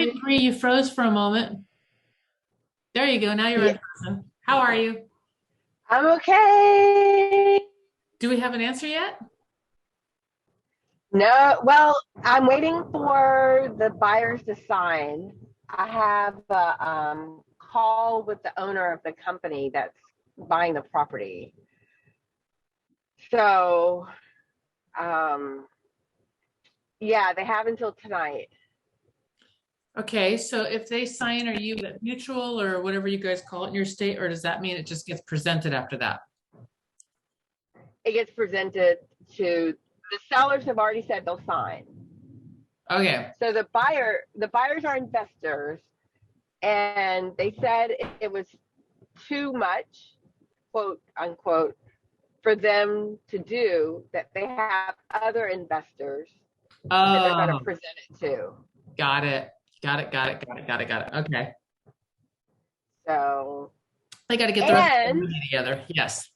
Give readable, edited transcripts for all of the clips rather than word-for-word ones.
Okay, Bree, you froze for a moment. There you go. Now you're Yeah, in person. How are you? I'm okay. Do we have an answer yet? No, well, I'm waiting for the buyers to sign. I have a call with the owner of the company that's buying the property. So, um, yeah, they have until tonight. Okay, so if they sign, are you at mutual or whatever you guys call it in your state, or does that mean it just gets presented after that? It gets presented to the sellers have already said they'll sign. Okay. So the buyers are investors, and they said it was too much, quote unquote, for them to do, that they have other investors that they're going to Oh, present it to. got it. Got it. Got it. Got it. Got it. Got it. Okay. So, They got to get the rest of the and money together. Yes.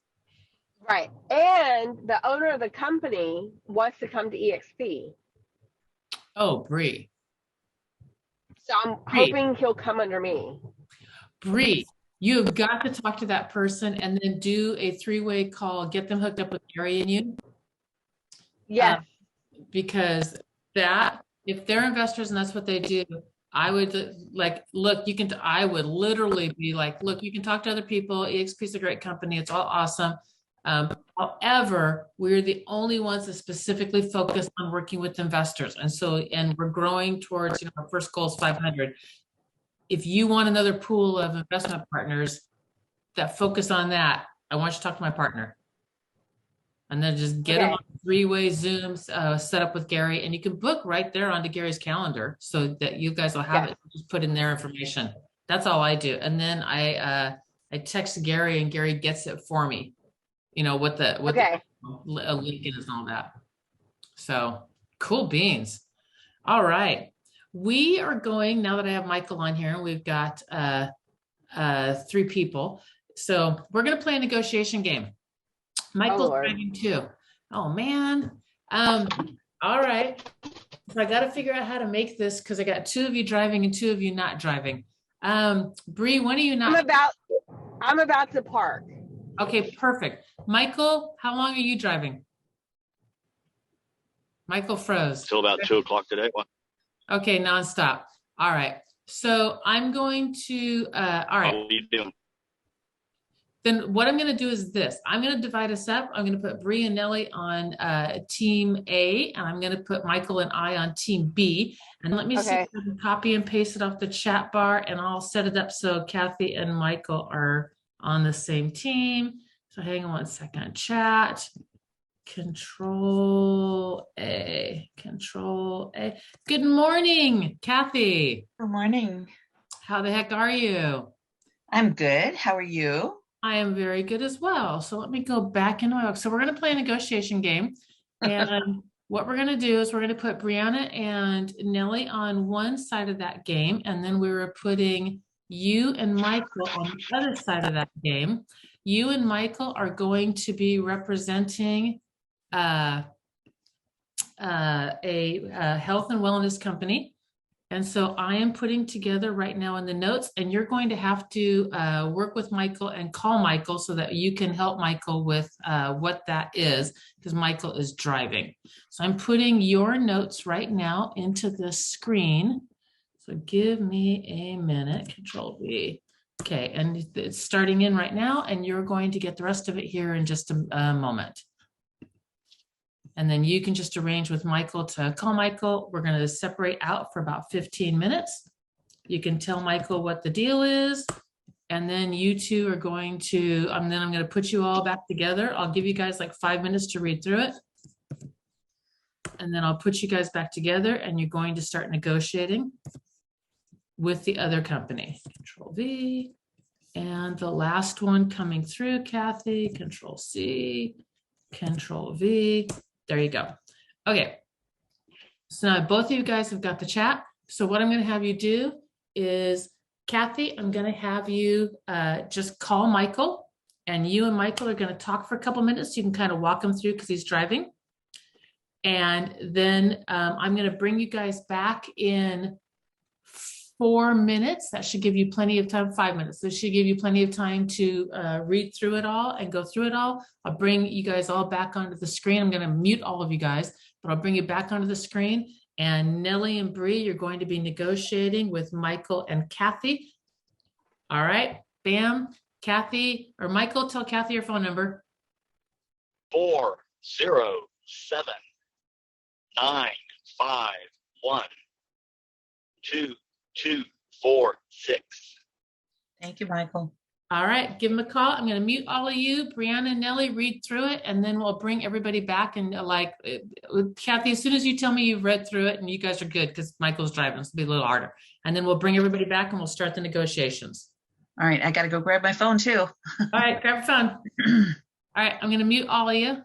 right. And the owner of the company wants to come to EXP. Oh, Bree. So I'm Bree. hoping he'll come under me. Bree. You have got to talk to that person and then do a three-way call. Get them hooked up with Gary and you. Uh, Yes. because that if they're investors and that's what they do, I would like look, you can I would literally be like, look, you can talk to other people. EXP is a great company, it's all awesome. However, we're the only ones that specifically focus on working with investors, and we're growing towards, our first goal is 500. If you want another pool of investment partners that focus on that, I want you to talk to my partner, and then just get them on Okay. three-way Zooms set up with Gary, and you can book right there onto Gary's calendar so that you guys will have Yes. it. Just put in their information. That's all I do, and then I text Gary, and Gary gets it for me. What the Okay. link is and all that. So cool beans. All right, we are going now that I have Michael on here, and we've got three people. So we're going to play a negotiation game. Oh Michael's Lord. driving too. Oh man. Um, all right. So I got to figure out how to make this because I got two of you driving and two of you not driving. Bree, when are you I'm not? about I'm about to park. Okay, perfect. Michael, how long are you driving? Michael froze. Till about 2 o'clock today. Okay, nonstop. All right. So I'm going to, all right. How are you doing? Then what I'm going to do is this. I'm going to divide us up. I'm going to put Bree and Nellie on team A, and I'm going to put Michael and I on team B. And let me see if Okay. I can copy and paste it off the chat bar, and I'll set it up so Kathy and Michael are on the same team. So hang on one second. Chat. Control A. Control A. Good morning, Kathy. Good morning. How the heck are you? I'm good. How are you? I am very good as well. So let me go back into my book. So we're going to play a negotiation game. And what we're going to do is we're going to put Brianna and Nellie on one side of that game. And then we were putting you and Michael on the other side of that game. You and Michael are going to be representing uh, a health and wellness company. And so I am putting together right now in the notes, and you're going to have to work with Michael and call Michael so that you can help Michael with what that is, because Michael is driving. So I'm putting your notes right now into the screen. So give me a minute, Control V. Okay, and it's starting in right now, and you're going to get the rest of it here in just a moment. And then you can just arrange with Michael to call Michael. We're going to separate out for about 15 minutes. You can tell Michael what the deal is. And then you two are going to, I'm going to put you all back together. I'll give you guys like 5 minutes to read through it. And then I'll put you guys back together, and you're going to start negotiating with the other company. Control V. And the last one coming through, Kathy, Control C, Control V. There you go. Okay. So now both of you guys have got the chat. So what I'm going to have you do is, Kathy, I'm going to have you just call Michael, and you and Michael are going to talk for a couple minutes. You can kind of walk him through because he's driving. And then I'm going to bring you guys back in 4 minutes. That should give you plenty of time, 5 minutes. This should give you plenty of time to read through it all and go through it all. I'll bring you guys all back onto the screen. I'm going to mute all of you guys, but I'll bring you back onto the screen. And Nellie and Bree, you're going to be negotiating with Michael and Kathy. All right, bam. Kathy or Michael, tell Kathy your phone number. 407-951-2246. Thank you, Michael. All right, give them a call. I'm going to mute all of you. Brianna and Nellie, read through it, and then we'll bring everybody back. And Kathy, as soon as you tell me you've read through it and you guys are good, because Michael's driving, it's going to be a little harder. And then we'll bring everybody back and we'll start the negotiations. All right, I got to go grab my phone too. All right, grab your phone. All right, I'm going to mute all of you.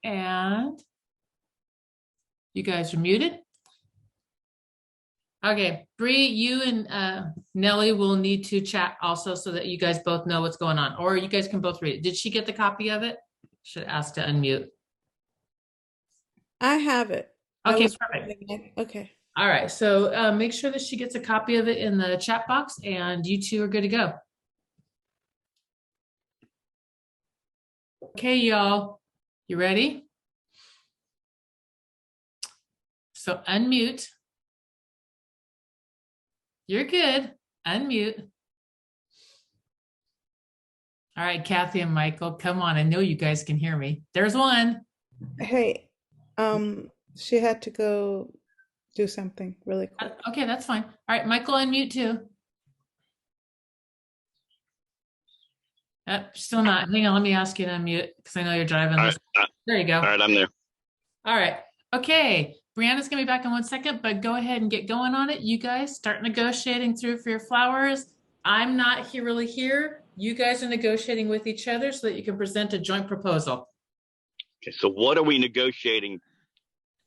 And you guys are muted. Okay, Bree, you and Nellie will need to chat also so that you guys both know what's going on, or you guys can both read it. Did she get the copy of it? Should ask to unmute. I have it. Okay, perfect. Okay. All right, so make sure that she gets a copy of it in the chat box, and you two are good to go. Okay, y'all, you ready? So unmute. You're good. Unmute. All right, Kathy and Michael, come on. I know you guys can hear me. There's one. Hey, she had to go do something really quick. Okay, that's fine. All right, Michael, unmute too. Still not. Hang on, let me ask you to unmute because I know you're driving. All right, There you go. all right, I'm there. All right. Okay. Brianna's going to be back in 1 second, but go ahead and get going on it. You guys start negotiating through for your flowers. I'm not really here. You guys are negotiating with each other so that you can present a joint proposal. Okay, so what are we negotiating?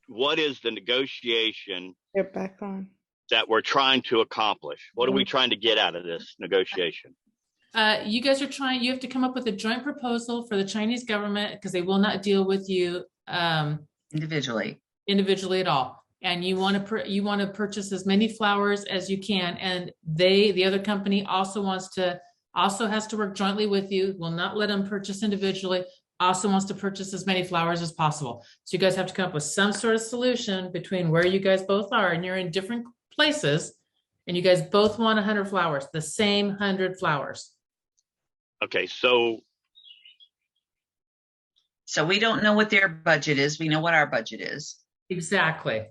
What is the negotiation You're back on. that we're trying to accomplish? What are we trying to get out of this negotiation? You guys are you have to come up with a joint proposal for the Chinese government because they will not deal with you individually at all. And you want to purchase as many flowers as you can. And the other company also has to work jointly with you, will not let them purchase individually, also wants to purchase as many flowers as possible. So you guys have to come up with some sort of solution between where you guys both are, and you're in different places, and you guys both want 100 flowers, the same 100 flowers. Okay, so we don't know what their budget is. We know what our budget is. Exactly.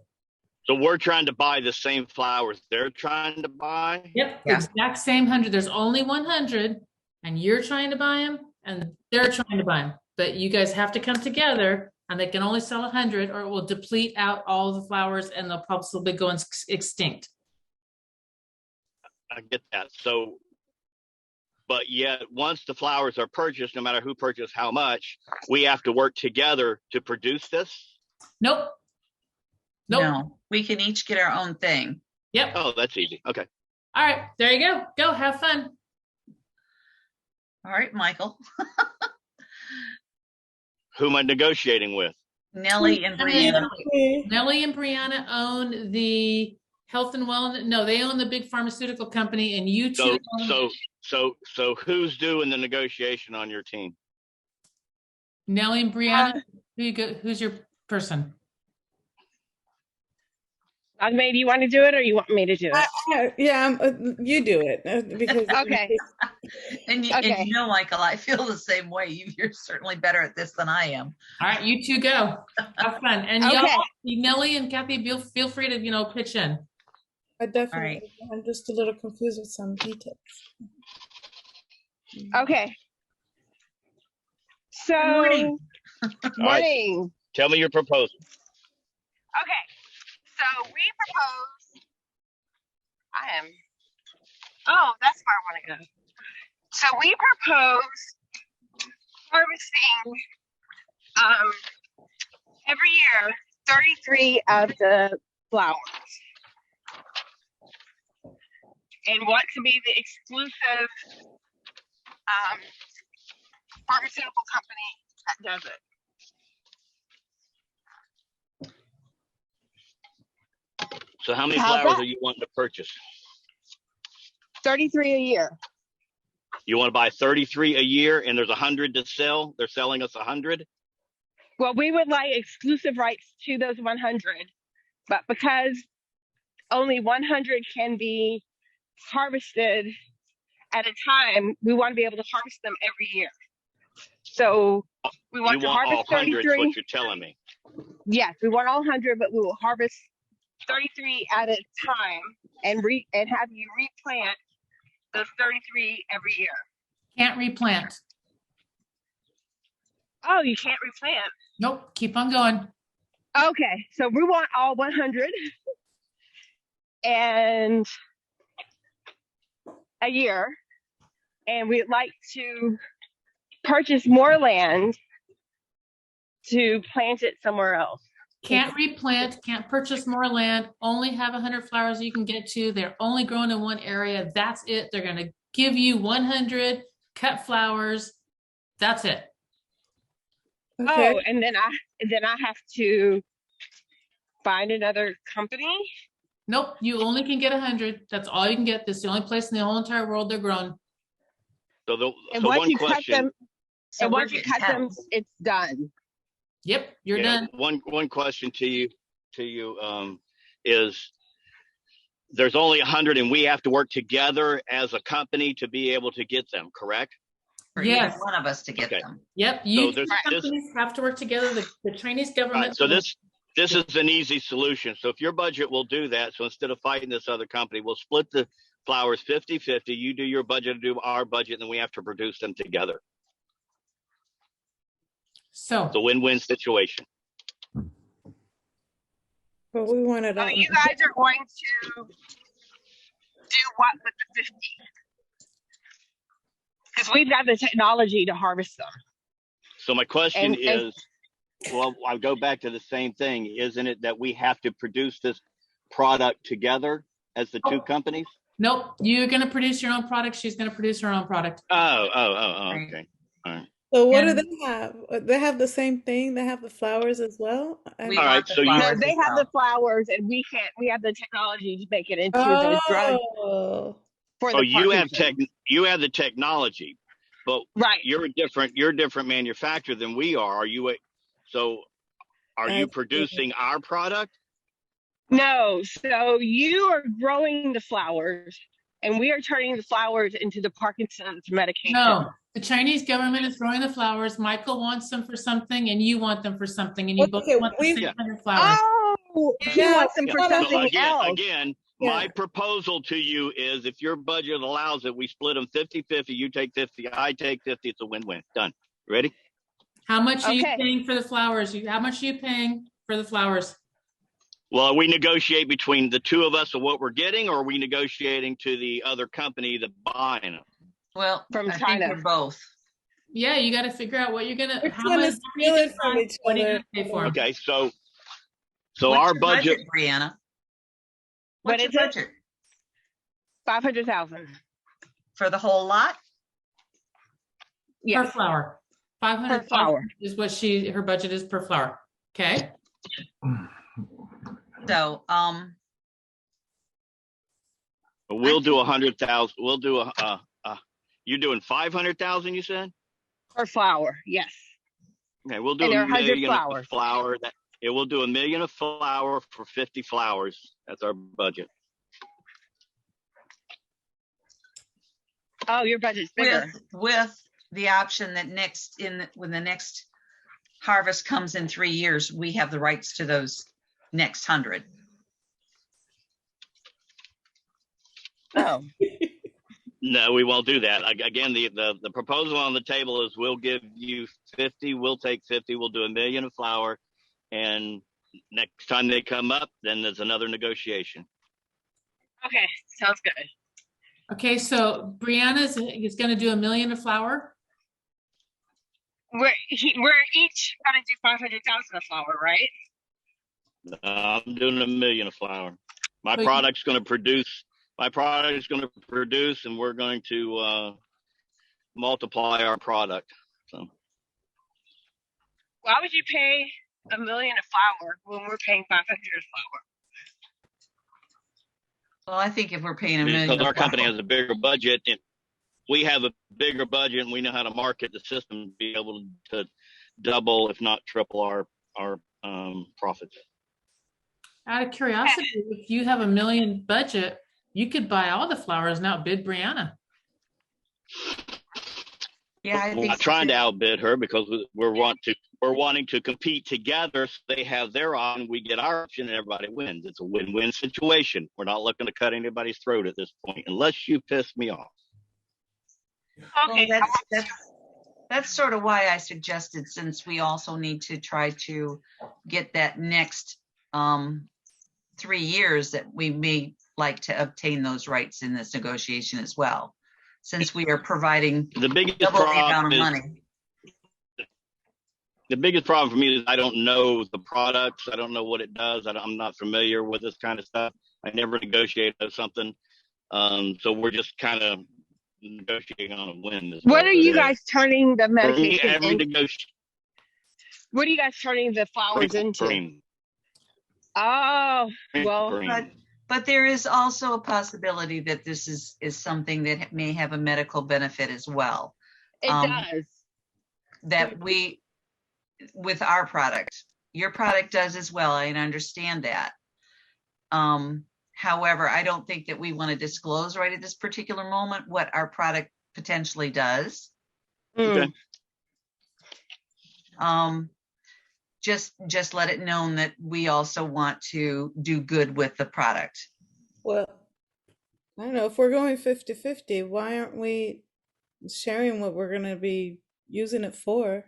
so we're trying to buy the same flowers they're trying to buy? Yep, Yeah. exact same 100. There's only 100, and you're trying to buy them, and they're trying to buy them. But you guys have to come together, and they can only sell 100, or it will deplete out all the flowers, and they'll probably go extinct. I get that. So, but yet once the flowers are purchased, no matter who purchased how much, we have to work together to produce this? Nope. No, we can each get our own thing. Yep. Oh, that's easy. Okay. All right, there you go. Go have fun. All right, Michael. Who am I negotiating with? Nellie and Brianna. Nellie and Brianna own the health and wellness. No, they own the big pharmaceutical company, and you two. So who's doing the negotiation on your team? Nellie and Brianna. Who's your person? May, do you want to do it or you want me to do it? You do it because Okay. And you know, Michael, I feel the same way. You're certainly better at this than I am. All right, you two go. Have fun. And Okay. y'all, Nellie and Kathy, feel free to pitch in. I definitely. All right. I'm just a little confused with some details. Okay. So, Morning. morning. Tell me your proposal. Okay. So we propose. That's where I want to go. So we propose harvesting every year 33 of the flowers. And what to be the exclusive pharmaceutical company that does it. So how many How's flowers that? are you wanting to purchase? 33 a year. You want to buy 33 a year and there's 100 to sell? They're selling us 100? Well, we would like exclusive rights to those 100, but because only 100 can be harvested at a time, we want to be able to harvest them every year. So we want You to want all harvest 100 is 33. what you're telling me. Yes, we want all 100, but we will harvest 33 at a time and have you replant those 33 every year. Can't replant. Oh, you can't replant. Nope, keep on going. Okay, so we want all 100 and a year, and we'd like to purchase more land to plant it somewhere else. Can't replant, can't purchase more land, only have 100 flowers you can get to. They're only grown in one area. That's it. They're going to give you 100 cut flowers. That's it. Okay. Oh, and then I have to find another company. Nope, you only can get 100. That's all you can get. This is the only place in the whole entire world they're grown. So And so once one you cut question. them, So and we're once you getting cut them, petals. it's done. Yep, you're done. One question to you is there's only 100 and we have to work together as a company to be able to get them, correct? For Yes. each one of us to get Okay. them. Yep, you there's- two companies have to work together. The Chinese All government. right, so this is an easy solution. So if your budget will do that, so instead of fighting this other company, we'll split the flowers 50-50. You do your budget, do our budget, and then we have to produce them together. So It's a win-win situation. But we wanted So you guys are going to do what with the 50? Because we've got the technology to harvest them. So my question And- is, well, I'll go back to the same thing. Isn't it that we have to produce this product together as the two companies? nope, you're going to produce your own product. She's going to produce her own product. Oh, Right. okay. All right. So what do And- they have? They have the same thing. They have the flowers as well. We All right, want the so you- No, flowers they as have the well. flowers, and we can't. We have the technology to make it into the drug Oh, for the Oh, you have Parkinson's. you have the technology, but Right. you're a different manufacturer than we are. Are you are I you see. producing our product? No, so you are growing the flowers, and we are turning the flowers into the Parkinson's medication. No, the Chinese government is growing the flowers. Michael wants them for something and you want them for something and you both Okay, want the we- same 100 flowers. Oh, he Yeah, wants them for yeah. something So else. again, Yeah. my proposal to you is if your budget allows it, we split them 50-50. You take 50, I take 50. It's a win-win. Done. Ready? How much are you Okay. paying for the flowers? How much are you paying for the flowers? Well, we negotiate between the two of us of what we're getting, or are we negotiating to the other company that buying them? Well, From I China. think we're both. Yeah, you got to figure out what you're going We're to, how trying to much steal it from each what are you other. going to pay for 'em? Okay, so What's our your budget, Brianna? What What's your is it? budget 500,000. for the whole lot? Per Yes. flower. 500 Per flower. is what her budget is per flower. Okay. So, we'll do 100,000. We'll do you're doing 500,000. You said? Per flower. Yes. Okay, we'll do And there a are 100 million of flowers. flower. We'll do 1 million of flower for 50 flowers. That's our budget. Oh, your budget's bigger. with the option that when the next harvest comes in 3 years, we have the rights to those next 100. Oh. No, we won't do that. Again, the proposal on the table is we'll give you 50. We'll take 50. We'll do 1 million of flower, and next time they come up, then there's another negotiation. Okay. Sounds good. Okay, so Brianna is going to do 1 million of flower. We're each gonna do 500,000 a flower, right? I'm doing 1 million of flower. My But- product's going to produce. My product is going to produce, and we're going to multiply our product. So Why would you pay 1 million a flower when we're paying 500 a flower? Well, I think if we're paying a Because million, our company has a bigger budget, and we have a bigger budget, and we know how to market the system to be able to double, if not triple, our profits. Out of curiosity, if you have $1 million budget, you could buy all the flowers and outbid Brianna. yeah, I We're think not so trying too. to outbid her because we're wanting to compete together. So they have their option, we get our option, and everybody wins. It's a win-win situation. We're not looking to cut anybody's throat at this point, unless you piss me off. Well, that's sort of why I suggested, since we also need to try to get that next 3 years, that we may like to obtain those rights in this negotiation as well, since we are providing The biggest double the amount problem of is money. the biggest problem for me is I don't know the products. I don't know what it does. I'm not familiar with this kind of stuff. I never negotiated something. So we're just kind of negotiating on a whim. What are you guys turning the medication every in? negotiation What are you guys turning the flowers into? cream. Oh, well, Cream. But there is also a possibility that this is something that may have a medical benefit as well. it does. That we, with our product, your product does as well. I understand that. However, I don't think that we want to disclose right at this particular moment what our product potentially does. Okay. Just let it known that we also want to do good with the product. Well, I don't know, if we're going 50-50, why aren't we sharing what we're going to be using it for?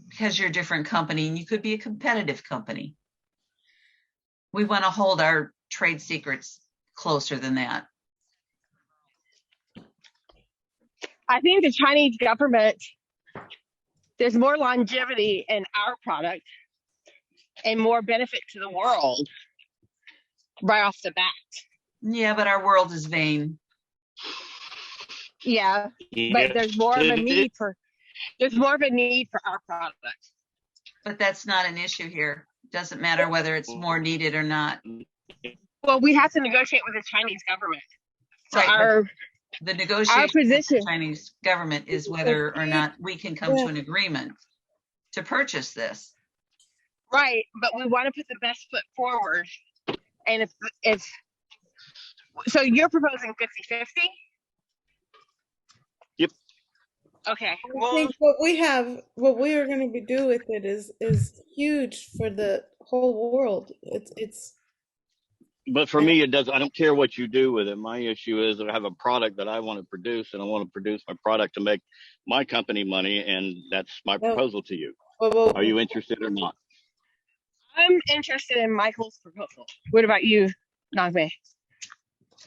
Because you're a different company and you could be a competitive company. We want to hold our trade secrets closer than that. I think the Chinese government, there's more longevity in our product and more benefit to the world right off the bat. Yeah, but our world is vain. Yeah, but there's more of a need for our product. But that's not an issue here. Doesn't matter whether it's more needed or not. Well, we have to negotiate with the Chinese government. So Right, the negotiation with position- the Chinese government is whether or not we can come to an agreement to purchase this. right, but we want to put the best foot forward. And if so you're proposing 50-50? Yep. Okay. I think what we are going to be do with it is huge for the whole world. It's But for me, it does. I don't care what you do with it. My issue is that I have a product that I want to produce, and I want to produce my product to make my company money, and that's my proposal to you. well, Are you interested or not? I'm interested in Michael's proposal. What about you, Nagme?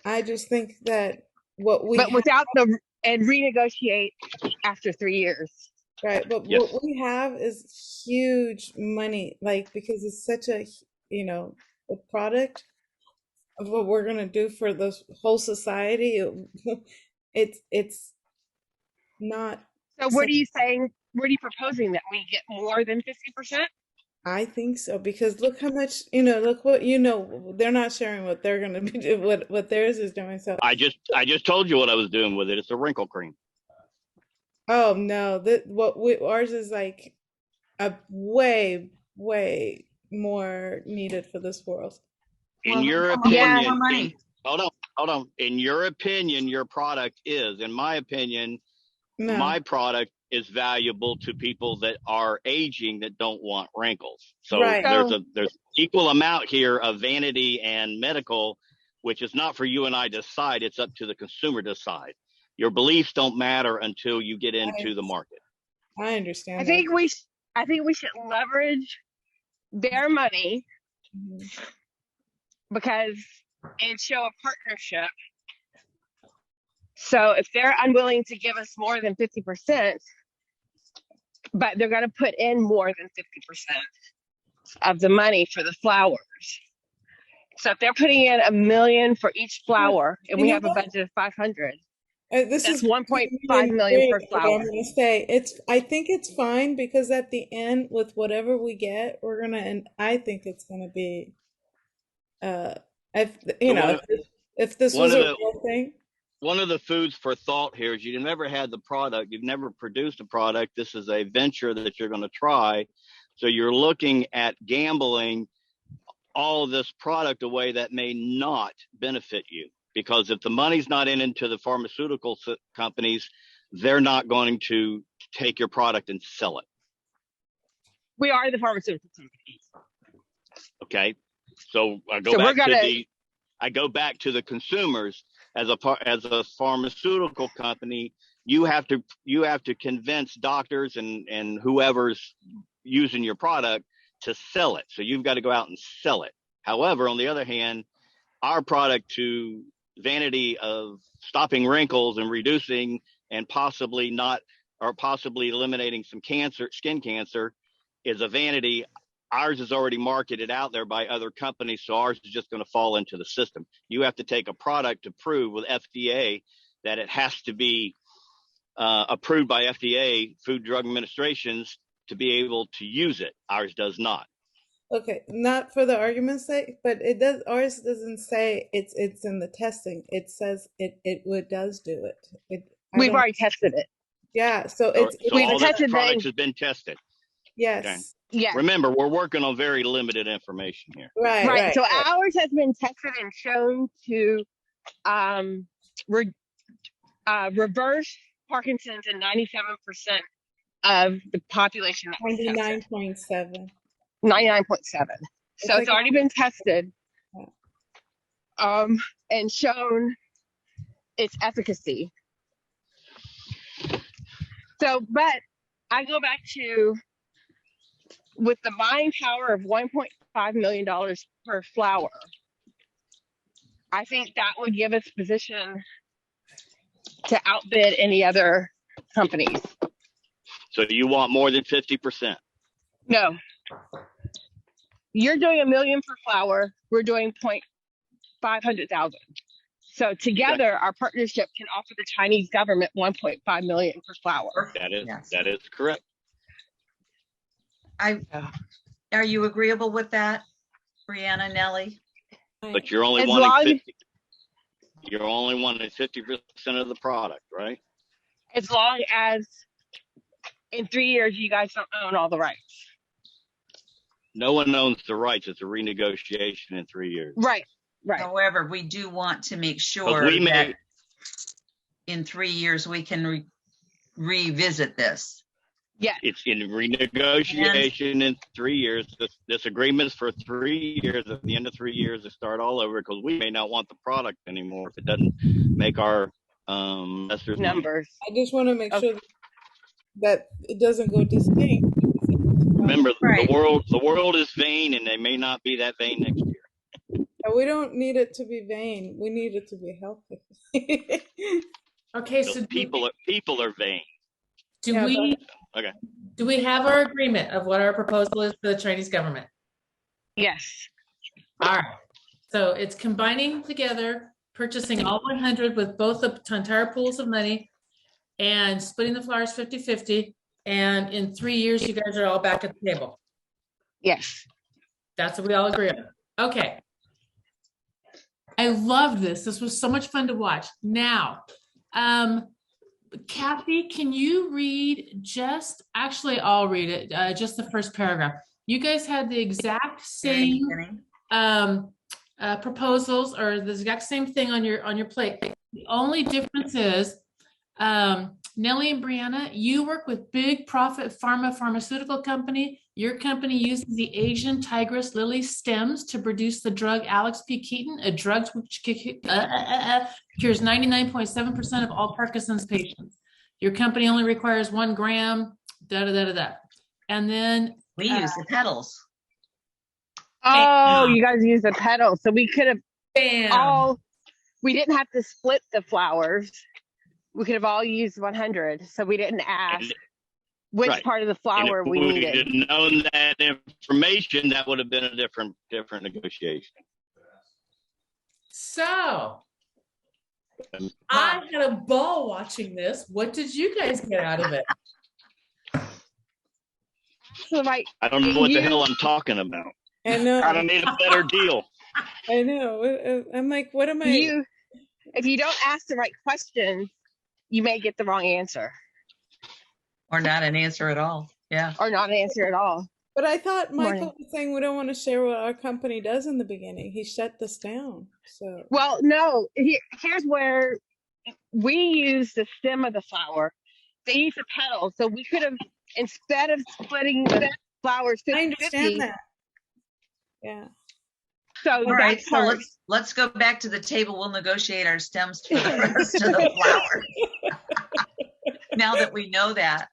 I just think that what we But without and renegotiate after 3 years. right, but Yes. what we have is huge money, like, because it's such a a product of what we're gonna do for the whole society. It's not. So what are you saying? What are you proposing, that we get more than 50%? I think so, because look how much, look what, they're not sharing what they're going to be doing, what theirs is doing. So, I just told you what I was doing with it. It's a wrinkle cream. oh no, ours is like a way, way more needed for this world. In your how much opinion, more money? hold on. In your opinion, your product is. In my opinion, No, my product is valuable to people that are aging that don't want wrinkles. So Right. there's equal amount here of vanity and medical, which is not for you and I to decide. It's up to the consumer to decide. Your beliefs don't matter until you get into the market. I understand. I think we should leverage their money Mhm. because and show a partnership. So if they're unwilling to give us more than 50%, but they're going to put in more than 50% of the money for the flowers. So if they're putting in $1 million for each flower, and You we know have a what? budget of 500, This that's is 1.5 million per what flower. I'm gonna say. I think it's fine, because at the end, with whatever we get, and I think it's gonna be, if So what- If this One was of a the- real thing. One of the foods for thought here is you've never had the product, you've never produced a product. This is a venture that you're going to try. So you're looking at gambling all of this product away that may not benefit you. Because if the money's not into the pharmaceutical companies, they're not going to take your product and sell it. We are the pharmaceutical companies. Okay. So I go back to the consumers. As a pharmaceutical company, you have to convince doctors and whoever's using your product to sell it. So you've got to go out and sell it. However, on the other hand, our product to vanity of stopping wrinkles and reducing and possibly eliminating some skin cancer is a vanity. Ours is already marketed out there by other companies, so ours is just going to fall into the system. You have to take a product to prove with FDA that it has to be approved by FDA, Food Drug Administrations, to be able to use it. Ours does not. Okay, not for the argument's sake, but it does. Ours doesn't say it's in the testing. It says it does do it. We've already tested it. Yeah, so So we've all this tested products has been tested. yes. Okay. Yes. Remember, we're working on very limited information here. Right. So ours has been tested and shown to reverse Parkinson's in 97% of the population. 99.7. 99.7. So like it's already been tested and shown its efficacy. So, but I go back to, with the buying power of $1.5 million per flower, I think that would give us position to outbid any other companies. So you want more than 50%? No. You're doing $1 million per flower. We're doing 500,000. So together, our partnership can offer the Chinese government 1.5 million per flower. That is correct. Are you agreeable with that, Brianna, Nellie? But you're only As wanting long- 50. You're only wanting 50% of the product, right? As long as in 3 years you guys don't own all the rights. No one owns the rights. It's a renegotiation in 3 years. Right. However, we do want to make sure that in 3 years we can revisit this. Yes. It's in renegotiation in 3 years. This agreement is for 3 years. At the end of 3 years, to start all over, because we may not want the product anymore if it doesn't make our investors Numbers. I just want to make sure that it doesn't go distinct. Remember, Right. the world is vain, and they may not be that vain next year. And we don't need it to be vain. We need it to be healthy. Okay, So so people are vain. do we have our agreement of what our proposal is for the Chinese government? Yes. All right. So it's combining together, purchasing all 100 with both the entire pools of money and splitting the flowers 50-50. And in 3 years, you guys are all back at the table. Yes. That's what we all agree on. Okay. I loved this. This was so much fun to watch. Now, Kathy, can you read I'll read it, just the first paragraph. You guys had the exact same proposals, or the exact same thing on your plate. The only difference is, Nellie and Brianna, you work with Big Profit Pharmaceutical Company. Your company uses the Asian tigress lily stems to produce the drug Alex P. Keaton, a drug which cures 99.7% of all Parkinson's patients. Your company only requires 1 gram, And then We use the petals. Oh, you guys use the petals. So we could have bam. we didn't have to split the flowers. We could have all used 100. So we didn't ask which part of the flower we needed. If we had known that information, that would have been a different negotiation. So I had a ball watching this. What did you guys get out of it? So I don't know what the hell I'm talking about. I know. I don't need a better deal. I know. I'm like, what am I? If you don't ask the right questions, you may get the wrong answer Or not an answer at all. Yeah. or not an answer at all. But I thought Morning. Michael was saying we don't want to share what our company does in the beginning. He shut this down. So Well, no, here's where we use the stem of the flower. They use the petals. So we could have, instead of splitting the flowers I 50-50, understand that. Yeah. so All right. that So part, let's go back to the table. We'll negotiate our stems for the rest of the flower. Now that we know that.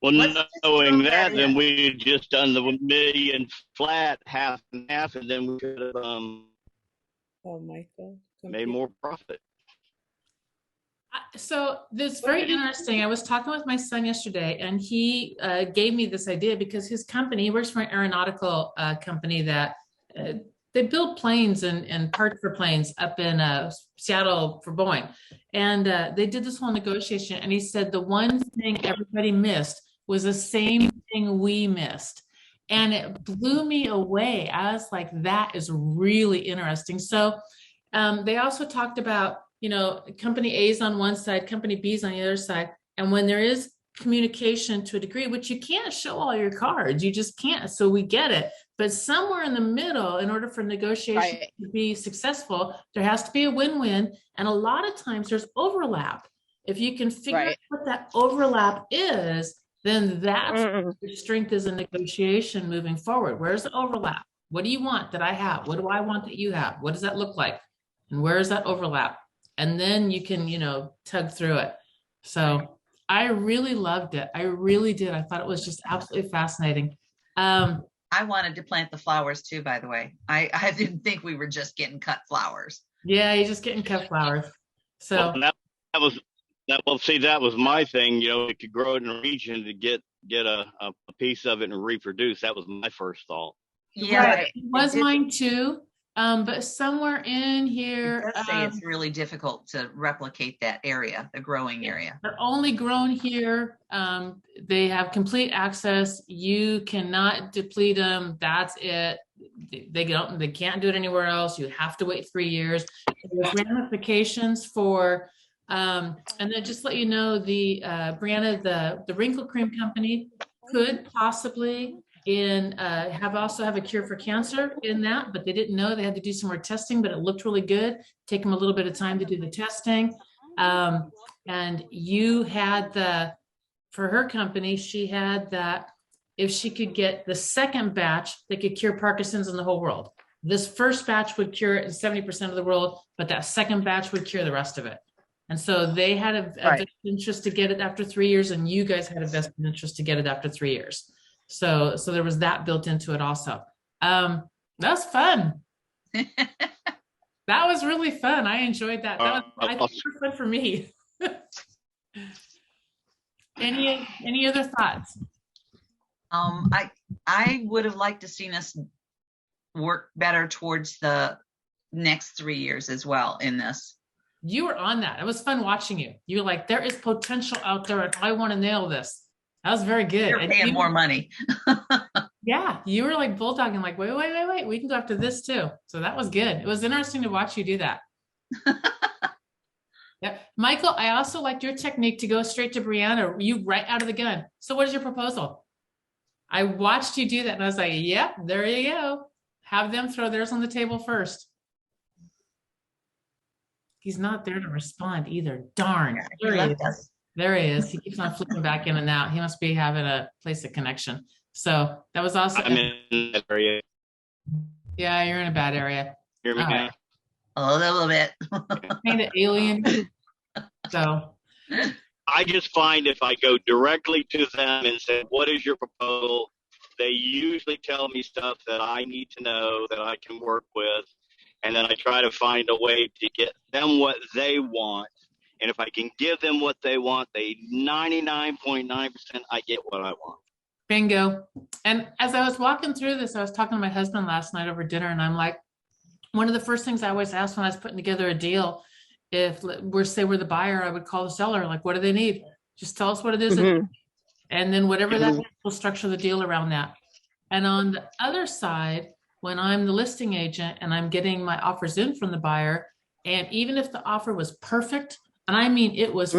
Well, Let's just knowing go that, there. then we just done the million flat, half and half, and then we could have Oh, Michael. made more profit. So this is very interesting. I was talking with my son yesterday, and he gave me this idea because his company, he works for an aeronautical company that they build planes and parts for planes up in Seattle for Boeing. And they did this whole negotiation, and he said the one thing everybody missed was the same thing we missed. And it blew me away. I was like, that is really interesting. So they also talked about, company A is on one side, company B is on the other side. And when there is communication to a degree, which you can't show all your cards, you just can't. So we get it. But somewhere in the middle, in order for negotiation to be successful, there has to be a win-win. And a lot of times there's overlap. If you can figure out what that overlap is, then that's your strength is in negotiation moving forward. Where's the overlap? What do you want that I have? What do I want that you have? What does that look like? And where is that overlap? And then you can, tug through it. So I really loved it. I really did. I thought it was just absolutely fascinating. I wanted to plant the flowers too, by the way. I didn't think we were just getting cut flowers. Yeah, you're just getting cut flowers. So that was my thing. You could grow it in a region to get a piece of it and reproduce. That was my first thought. Yeah, it was mine too. But somewhere in here, it does say it's really difficult to replicate that area, the growing area. They're only grown here. They have complete access. You cannot deplete them. That's it. They can't do it anywhere else. You have to wait 3 years. There's ramifications for, and then just let you know, the Brianna, the wrinkle cream company could possibly have a cure for cancer in that, but they didn't know. They had to do some more testing, but it looked really good. Take them a little bit of time to do the testing. And you had for her company, she had that if she could get the second batch, they could cure Parkinson's in the whole world. This first batch would cure it in 70% of the world, but that second batch would cure the rest of it. And so they had a vested interest to get it after 3 years, and you guys had a vested interest to get it after 3 years. So there was that built into it also. That was fun. That was really fun. I enjoyed that. I think it was fun for me. Any other thoughts? I would have liked to seen us work better towards the next 3 years as well in this. You were on that. It was fun watching you. You were like, there is potential out there, and I want to nail this. That was very good. You're paying more money. Yeah, you were like bulldogging, like, wait, we can go after this too. So that was good. It was interesting to watch you do that. Yeah, Michael, I also liked your technique to go straight to Brianna. You right out of the gun. So what is your proposal? I watched you do that, and I was like, yep, there you go. Have them throw theirs on the table first. He's not there to respond either. Darn. There he is. He keeps on flipping back in and out. He must be having a place of connection. So that was awesome. I'm in that area. Yeah, you're in a bad area. Hear me now? A little bit. Kind of alien. So I just find if I go directly to them and say, what is your proposal? They usually tell me stuff that I need to know that I can work with. And then I try to find a way to get them what they want. And if I can give them what they want, they 99.9% I get what I want. bingo. And as I was walking through this, I was talking to my husband last night over dinner, and I'm like, one of the first things I always ask when I was putting together a deal, if we're the buyer, I would call the seller, like, what do they need? Just tell us what it is. Mm-hmm. And then whatever that is, we'll structure the deal around that. And on the other side, when I'm the listing agent and I'm getting my offers in from the buyer, and even if the offer was perfect, and I mean it was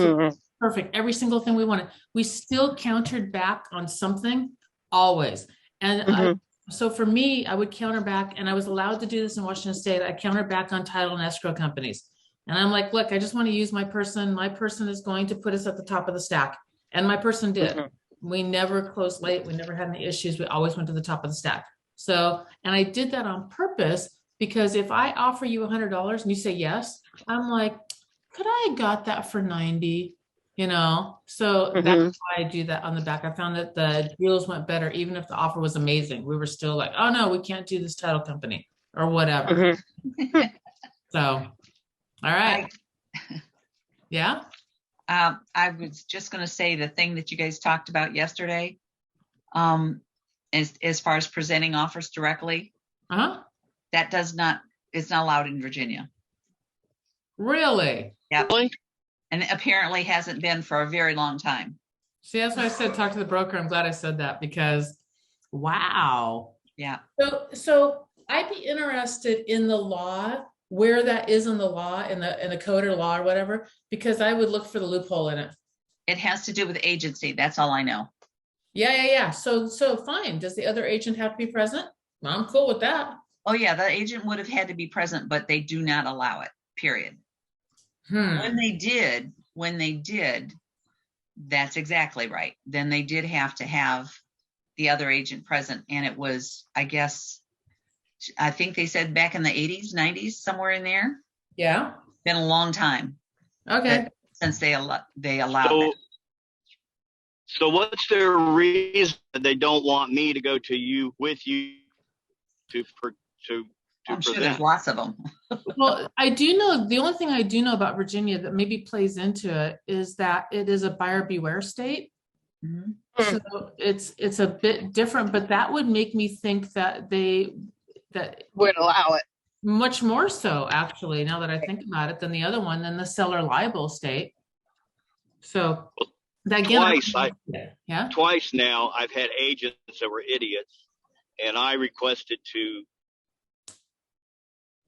perfect, every single thing we wanted, we still countered back on something always. And so for me, I would counter back, and I was allowed to do this in Washington State. I countered back on title and escrow companies. And I'm like, look, I just want to use my person. My person is going to put us at the top of the stack. And my person did. We never closed late. We never had any issues. We always went to the top of the stack. So, and I did that on purpose, because if I offer you $100 and you say yes, I'm like, could I have got that for 90? You know, so that's why I do that on the back. I found that the deals went better, even if the offer was amazing. We were still like, oh no, we can't do this title company or whatever. So, all right. Yeah. I was just going to say the thing that you guys talked about yesterday, as far as presenting offers directly, that it's not allowed in Virginia. Really? Yeah. And apparently hasn't been for a very long time. See, that's why I said talk to the broker. I'm glad I said that, because wow. Yeah. So I'd be interested in the law, where that is in the law, in the code or law or whatever, because I would look for the loophole in it. It has to do with agency. That's all I know. Yeah. So fine. Does the other agent have to be present? I'm cool with that. Oh yeah, the agent would have had to be present, but they do not allow it, period. When they did, that's exactly right. Then they did have to have the other agent present. And it was, I think they said back in the 80s, 90s, somewhere in there. Yeah. Been a long time. Okay. Since they allowed that. So what's their reason that they don't want me to go to you with you to I'm present? sure there's lots of them. Well, I do know, the only thing I do know about Virginia that maybe plays into it is that it is a buyer beware state. So it's a bit different, but that would make me think that that would allow it. Much more so, actually, now that I think about it, than the other one, than the seller liable state. So that again, twice now I've had agents that were idiots, and I requested to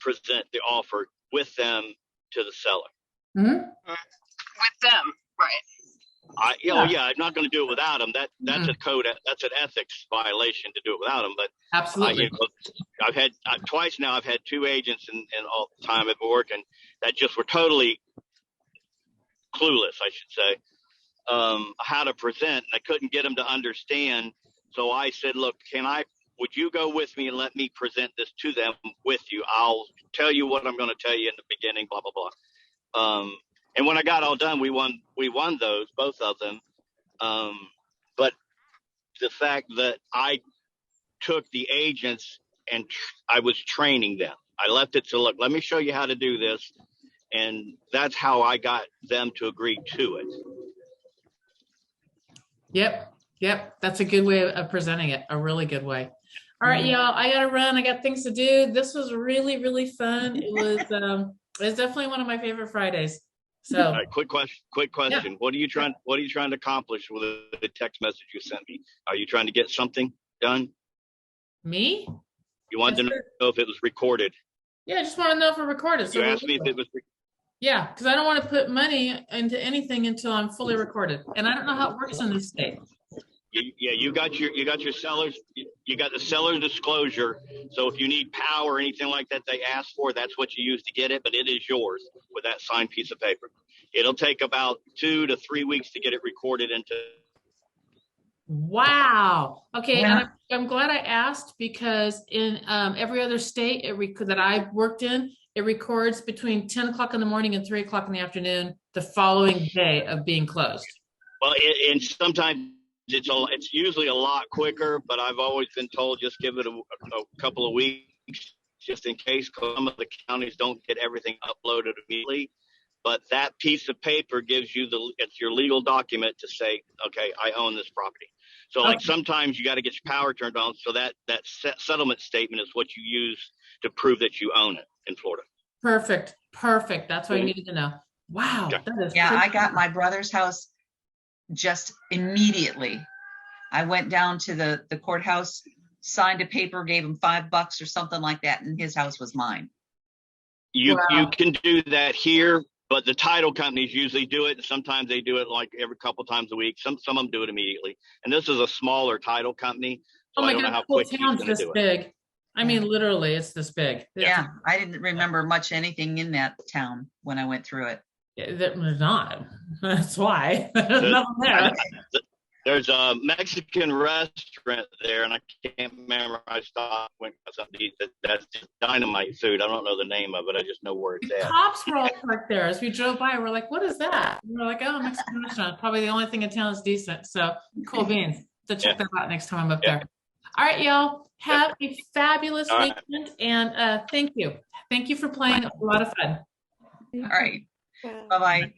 present the offer with them to the seller. With them, right? I'm not going to do it without them. That's a code. That's an ethics violation to do it without them. But absolutely, I've had twice now. I've had two agents in all the time I've been working that just were totally clueless, I should say, how to present. I couldn't get them to understand. So I said, look, would you go with me and let me present this to them with you? I'll tell you what I'm going to tell you in the beginning, blah, blah, blah. And when I got all done, we won those, both of them. But the fact that I took the agents and I was training them, I left it to, look, let me show you how to do this. And that's how I got them to agree to it. Yep. That's a good way of presenting it. A really good way. All right, y'all, I gotta run. I got things to do. This was really, really fun. It was definitely one of my favorite Fridays. So all right, quick question. Yeah. What are you trying to accomplish with the text message you sent me? Are you trying to get something done? Me? You wanted to know if it was recorded. Yeah, I just want to know if it recorded. So you asked me if it was yeah, because I don't want to put money into anything until I'm fully recorded. And I don't know how it works in this state. You got your sellers, you got the seller's disclosure. So if you need power or anything like that they ask for, that's what you use to get it, but it is yours with that signed piece of paper. It'll take about 2 to 3 weeks to get it recorded into. Wow. Okay, yeah. And I'm glad I asked, because in every other state that I've worked in, it records between 10 o'clock in the morning and 3 o'clock in the afternoon the following day of being closed. Well, and sometimes it's usually a lot quicker, but I've always been told just give it a couple of weeks just in case, because some of the counties don't get everything uploaded immediately. But that piece of paper gives you it's your legal document to say, okay, I own this property. So like sometimes you got to get your power turned on. So that settlement statement is what you use to prove that you own it in Florida. Perfect. That's what I needed to know. Wow. Yeah, that is I got my brother's house just immediately. I went down to the courthouse signed a paper, gave him $5 or something like that, and his house was mine. You Wow. can do that here, but the title companies usually do it. And sometimes they do it like every couple times a week. Some of them do it immediately. And this is a smaller title company, so Oh I my don't know God, how the whole quick he's town's going to this do it. big. I mean, literally, it's this big. Yeah, I didn't remember much anything in that town when I went through it. There's not. That's why. There's nothing there. There's a Mexican restaurant there, and I can't remember. I stopped, went got something to eat. That's just dynamite food. I don't know the name of it. I just know where it's at. Cops were all parked there. As we drove by, we're like, what is that? And we're like, oh, Mexican restaurant. Probably the only thing in town is decent. So cool beans. So check that out next time I'm up there. All right, y'all. Have a fabulous weekend. And thank you. Thank you for playing. It was a lot of fun. All right. Wow. Bye-bye.